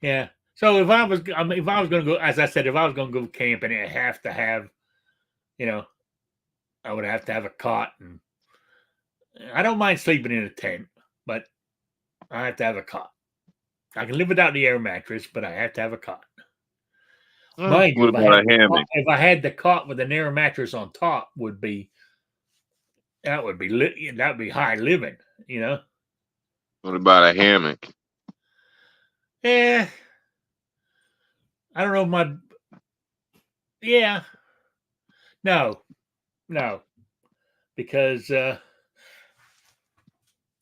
yeah. So if I was going to go, as I said, if I was going to go camping, I have to have, you know, I would have to have a cot, and I don't mind sleeping in a tent, but I have to have a cot. I can live without the air mattress, but I have to have a cot. Mind you, What about a hammock? if I had the cot with an air mattress on top, that'd be high living, you know. What about a hammock? Yeah, I don't know yeah, no, because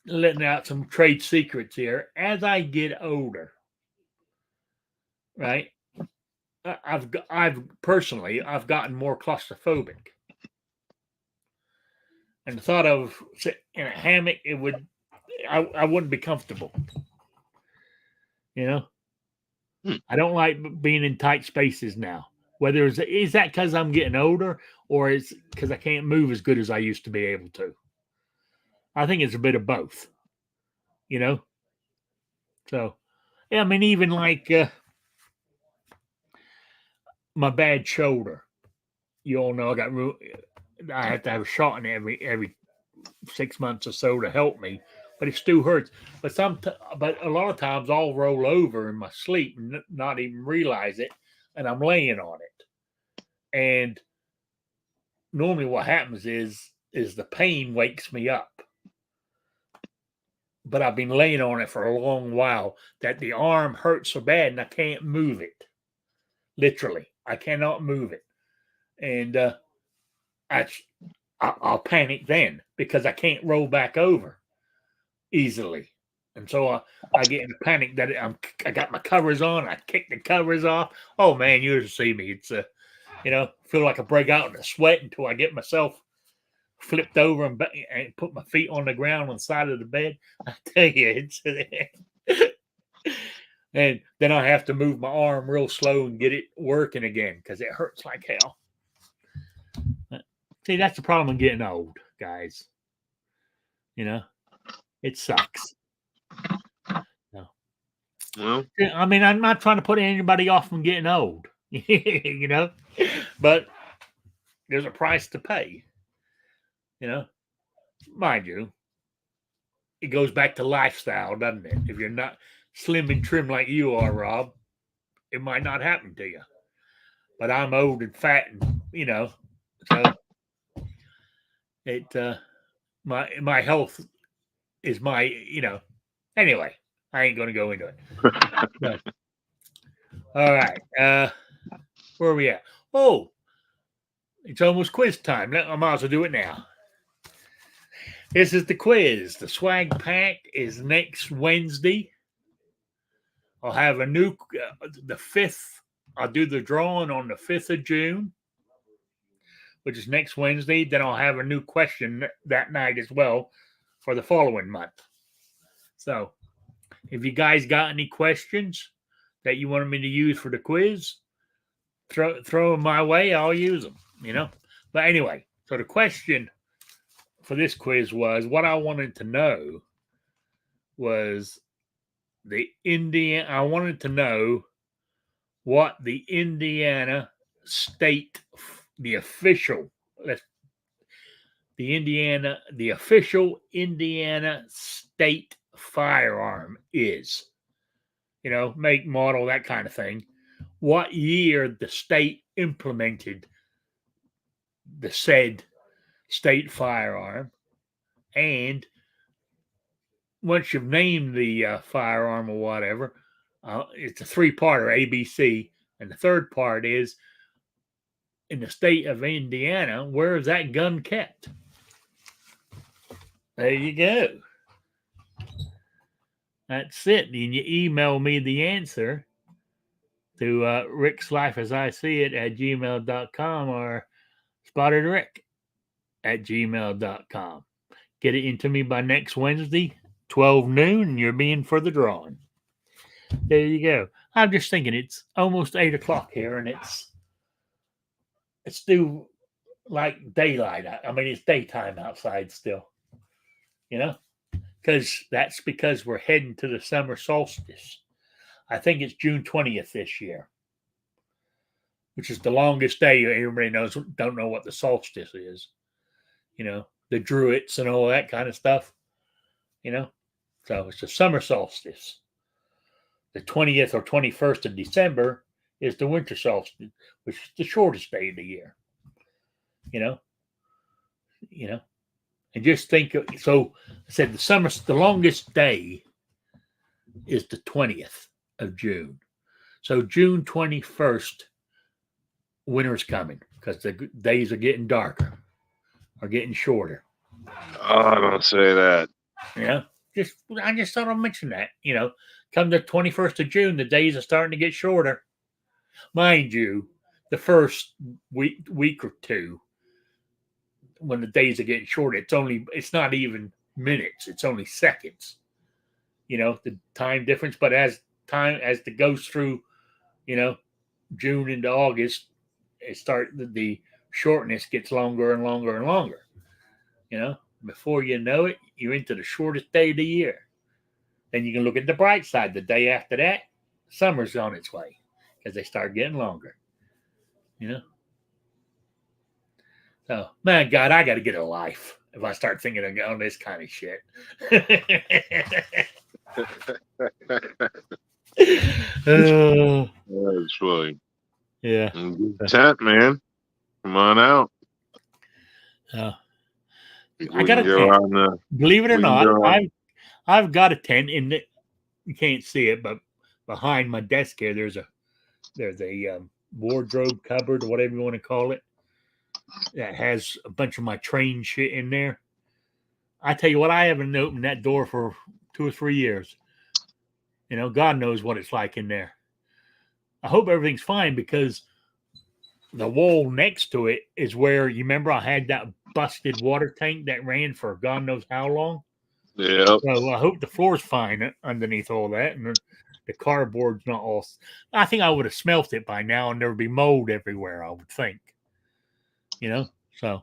letting out some trade secrets here. As I get older, right, I've personally gotten more claustrophobic, and the thought of sitting in a hammock, I wouldn't be comfortable. You know, I don't like being in tight spaces now. Whether is that because I'm getting older, or it's because I can't move as good as I used to be able to. I think it's a bit of both. You know, so yeah, I mean, even like my bad shoulder. You all know I have to have a shot in every 6 months or so to help me, but it still hurts. But a lot of times I'll roll over in my sleep and not even realize it, and I'm laying on it. And normally, what happens is the pain wakes me up. But I've been laying on it for a long while that the arm hurts so bad and I can't move it. Literally, I cannot move it, and I'll panic then because I can't roll back over easily. And so I get in a panic that I got my covers on. I kick the covers off. Oh man, you should see me. It's feel like I break out in a sweat until I get myself flipped over and put my feet on the ground on the side of the bed. I tell you, it's and then I have to move my arm real slow and get it working again because it hurts like hell. See, that's the problem of getting old, guys. You know, it sucks. No. Well, I mean, I'm not trying to put anybody off from getting old, you know, but there's a price to pay. You know, mind you, it goes back to lifestyle, doesn't it? If you're not slim and trim like you are, Rob, it might not happen to you. But I'm old and fat, and so it my health is my Anyway, I ain't going to go into it. But, all right, where are we at? Oh, it's almost quiz time. I might as well do it now. This is the quiz. The swag pack is next Wednesday. I'll have a new, the 5th. I'll do the drawing on the 5th of June, which is next Wednesday. Then I'll have a new question that night as well for the following month. So if you guys got any questions that you wanted me to use for the quiz, throw them my way. I'll use them, But anyway, so the question for this quiz was what I wanted to know was I wanted to know what the Indiana state, the official, the official Indiana state firearm is. You know, make, model, that kind of thing. What year the state implemented the said state firearm, and once you've named the firearm or whatever, it's a three-parter, ABC, and the third part is, in the state of Indiana, where is that gun kept? There you go. That's it. And you email me the answer to Rick's Life as I See It at gmail.com or SpottedRick@gmail.com. Get it into me by next Wednesday, 12 noon, and you're being for the drawing. There you go. I'm just thinking it's almost 8 o'clock here, and it's still like daylight. I mean, it's daytime outside still, you know, because we're heading to the summer solstice. I think it's June 20th this year, which is the longest day. Everybody don't know what the solstice is, you know, the Druids and all that kind of stuff, you know. So it's the summer solstice. The 20th or 21st of December is the winter solstice, which is the shortest day of the year, you know. And just think, so I said the longest day is the 20th of June. So June 21st, winter's coming because the days are getting darker, are getting shorter. Oh, don't say that. Yeah. I just thought I'd mention that, you know, come the 21st of June, the days are starting to get shorter. Mind you, the first week or two, when the days are getting shorter, it's not even minutes, it's only seconds, you know, the time difference. But as it goes through, you know, June into August, the shortness gets longer and longer and longer, you know. Before you know it, you're into the shortest day of the year. Then you can look at the bright side. The day after that, summer's on its way because they start getting longer, you know. So, man, God, I got to get a life if I start thinking of this kind of shit. That's funny. Yeah. Tent, man. Come on out. I got a tent. Believe it or not, I've got a tent in the, you can't see it, but behind my desk here, there's a wardrobe cupboard or whatever you want to call it that has a bunch of my train shit in there. I tell you what, I haven't opened that door for 2 or 3 years. You know, God knows what it's like in there. I hope everything's fine because the wall next to it is where, you remember I had that busted water tank that ran for God knows how long? Yeah. So I hope the floor's fine underneath all that, and the cardboard's not all. I think I would have smelt it by now, and there would be mold everywhere, I would think. You know, so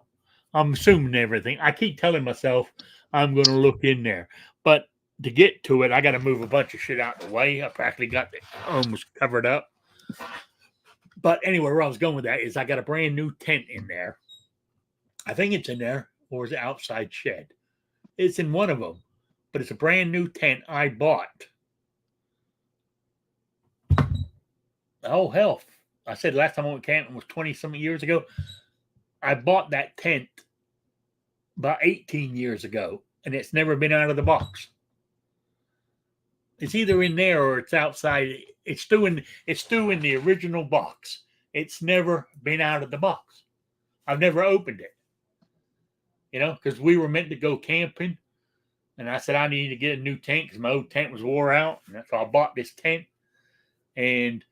I'm assuming everything. I keep telling myself I'm going to look in there, but to get to it, I got to move a bunch of shit out of the way. I practically got it almost covered up. But anyway, where I was going with that is I got a brand new tent in there. I think it's in there, or is it outside shed? It's in one of them, but it's a brand new tent I bought. Oh, hell. I said last time I went camping was 20-something years ago. I bought that tent about 18 years ago, and it's never been out of the box. It's either in there or it's outside. It's still in the original box. It's never been out of the box. I've never opened it. You know, because we were meant to go camping, and I said I needed to get a new tent because my old tent was wore out. And so I bought this tent, and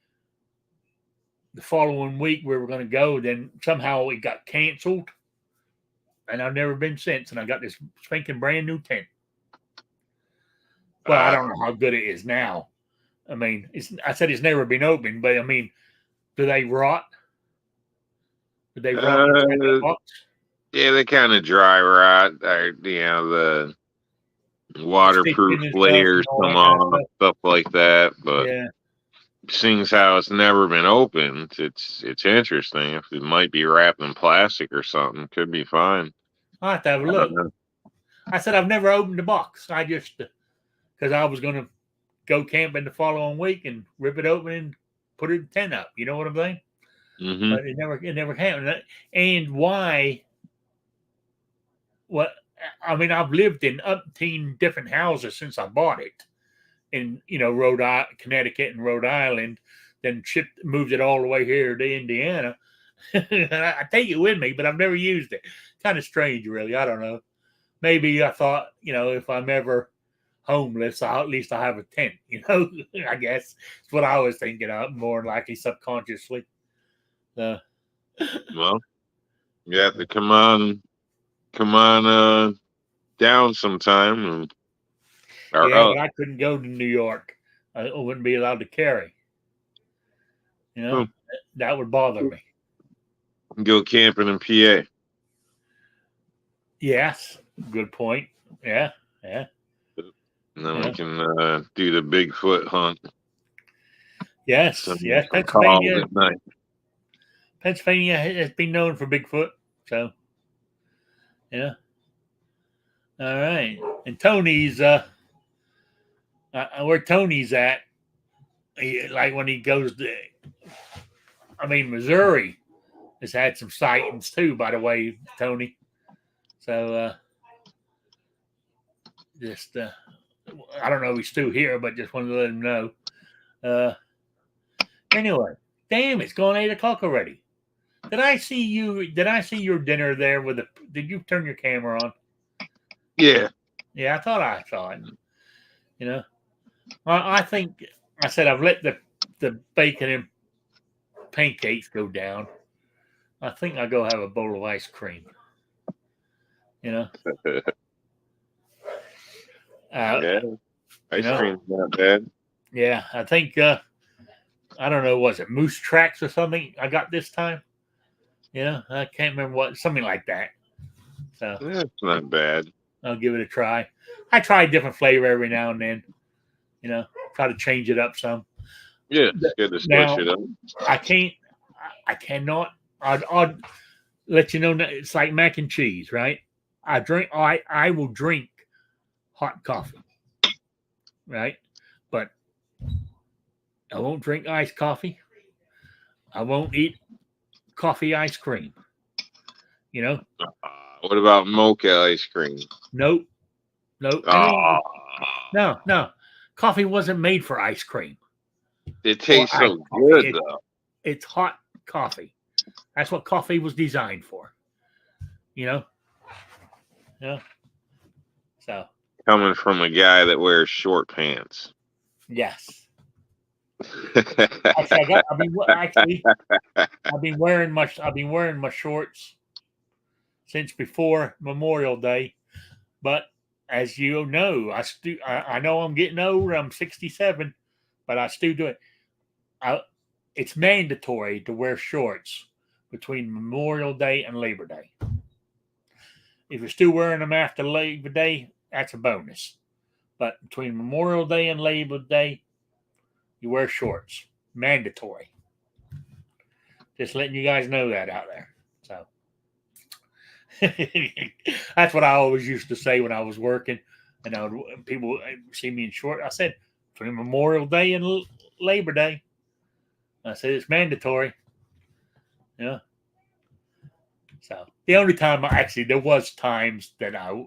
the following week we were going to go. Then somehow it got canceled, and I've never been since. And I got this spanking brand new tent. Well, I don't know how good it is now. I mean, I said it's never been opened, but I mean, do they rot? Do they rot inside the box? Yeah, they kind of dry rot. You know, the waterproof layers come off, stuff like that. But seeing as how it's never been opened, it's interesting. If it might be wrapped in plastic or something, could be fine. I'll have to have a I look. don't know. I said I've never opened the box. I just because I was going to go camping the following week and rip it open and put it in tent up. You know what I'm saying? Mm-hmm. But it never happened. And why? What? I mean, I've lived in 18 different houses since I bought it, in Connecticut and Rhode Island. Then moved it all the way here to Indiana. I take it with me, but I've never used it. Kind of strange, really. I don't know. Maybe I thought, if I'm ever homeless, at least I'll have a tent. I guess it's what I was thinking of, more likely subconsciously. Well, you have to come on down sometime. But I couldn't go to New York. I wouldn't be allowed to carry. That would bother me. Go camping in PA. Yes, good point. Yeah. And then we can do the Bigfoot hunt. Yes, yes. Pennsylvania has been known for Bigfoot. So, yeah. All right. And Tony's, where Tony's at, like when he goes to, Missouri has had some sightings too, by the way, Tony. So, I don't know if he's still here, but just wanted to let him know. Anyway, damn, it's gone 8 o'clock already. Did I see your dinner there did you turn your camera on? Yeah. Yeah, I thought I saw it. I think I said I've let the bacon and pancakes go down. I think I'll go have a bowl of ice cream. Yeah. Ice cream's not bad. Yeah, I think I don't know, was it Moose Tracks or something I got this time? I can't remember what, something like that. So that's not bad. I'll give it a try. I try a different flavor every now and then. Try to change it up some. Yeah, it's good to switch it up. I cannot. I'd let you know. It's like mac and cheese, right? I will drink hot coffee, right? But I won't drink iced coffee. I won't eat coffee ice cream. What about mocha ice cream? Nope. No. Coffee wasn't made for ice cream. It tastes so good, though. It's hot coffee. That's what coffee was designed for. Yeah. So. Coming from a guy that wears short pants. Yes. Actually, I've been wearing my shorts since before Memorial Day, but as you know, I know I'm getting old. I'm 67, but I still do it. It's mandatory to wear shorts between Memorial Day and Labor Day. If you're still wearing them after Labor Day, that's a bonus. But between Memorial Day and Labor Day, you wear shorts. Mandatory. Just letting you guys know that out there. So that's what I always used to say when I was working. And people see me in short. I said, between Memorial Day and Labor Day, I said, it's mandatory. Yeah. So the only time there was times that I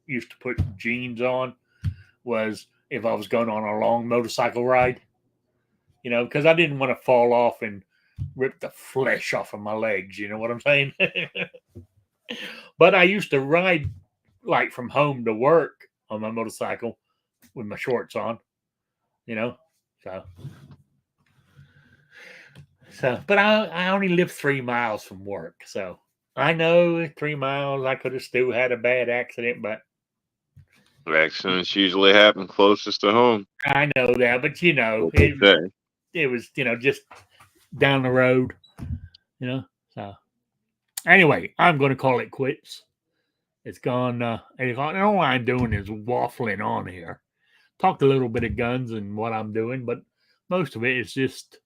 used to put jeans on was if I was going on a long motorcycle ride, because I didn't want to fall off and rip the flesh off of my legs. You know what I'm saying? But I used to ride like from home to work on my motorcycle with my shorts on, so, but I only live 3 miles from work. So I know 3 miles, I could have still had a bad accident, but accidents usually happen closest to home. I know that, but it was just down the road, so anyway, I'm going to call it quits. It's gone. All I'm doing is waffling on here. Talked a little bit of guns and what I'm doing, but most of it is just,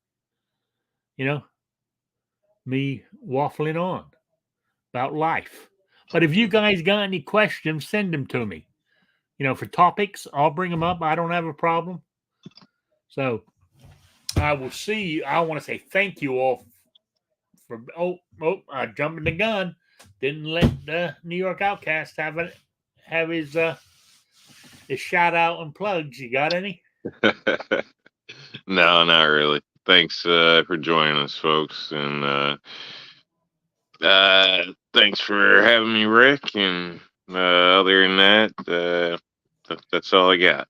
me waffling on about life. But if you guys got any questions, send them to me. For topics, I'll bring them up. I don't have a problem. So I will see you. I want to say thank you all for. I jumped the gun. Didn't let the New York Outcast have his shout out and plugs. You got any? No, not really. Thanks for joining us, folks, and thanks for having me, Rick. And other than that, that's all I got.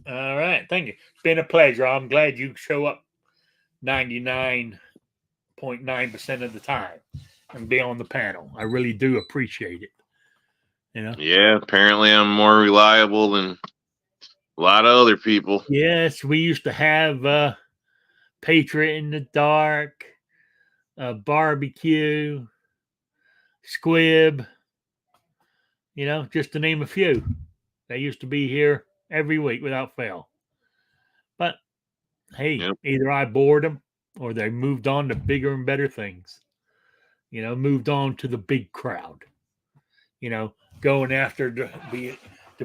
All right, thank you. It's been a pleasure. I'm glad you show up 99.9% of the time and be on the panel. I really do appreciate it. Yeah, apparently I'm more reliable than a lot of other people. Yes, we used to have Patriot in the Dark, Barbecue, Squib, just to name a few. They used to be here every week without fail. But hey, Either I bored them or they moved on to bigger and better things. Moved on to the big crowd. Going after to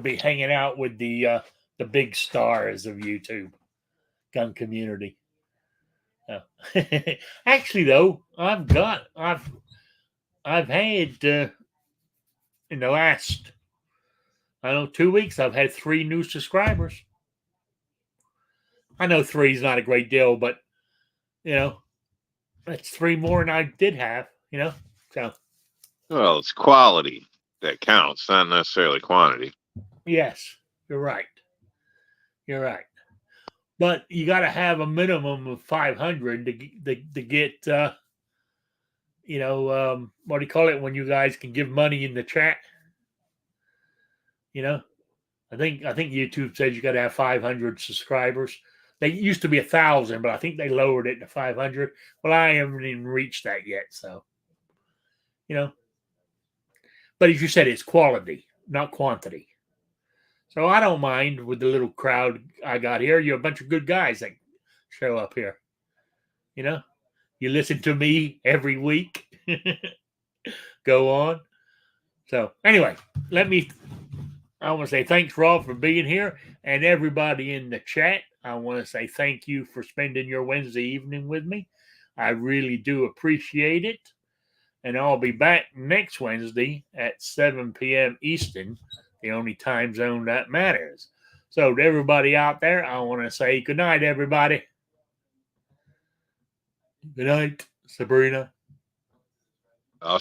be hanging out with the big stars of YouTube gun community. Actually, though, I've had in the last 2 weeks, I've had 3 new subscribers. I know 3 is not a great deal, but that's 3 more than I did have. So. Well, it's quality that counts, not necessarily quantity. Yes, you're right. You're right. But you got to have a minimum of 500 to get, what do you call it when you guys can give money in the chat? I think YouTube says you got to have 500 subscribers. They used to be 1,000, but I think they lowered it to 500. Well, I haven't even reached that yet, so But as you said, it's quality, not quantity. So I don't mind with the little crowd I got here. You're a bunch of good guys that show up here. You listen to me every week. Go on. So anyway, I want to say thanks, Rob, for being here. And everybody in the chat, I want to say thank you for spending your Wednesday evening with me. I really do appreciate it. And I'll be back next Wednesday at 7 p.m. Eastern, the only time zone that matters. So to everybody out there, I want to say good night, everybody. Good night, Sabrina.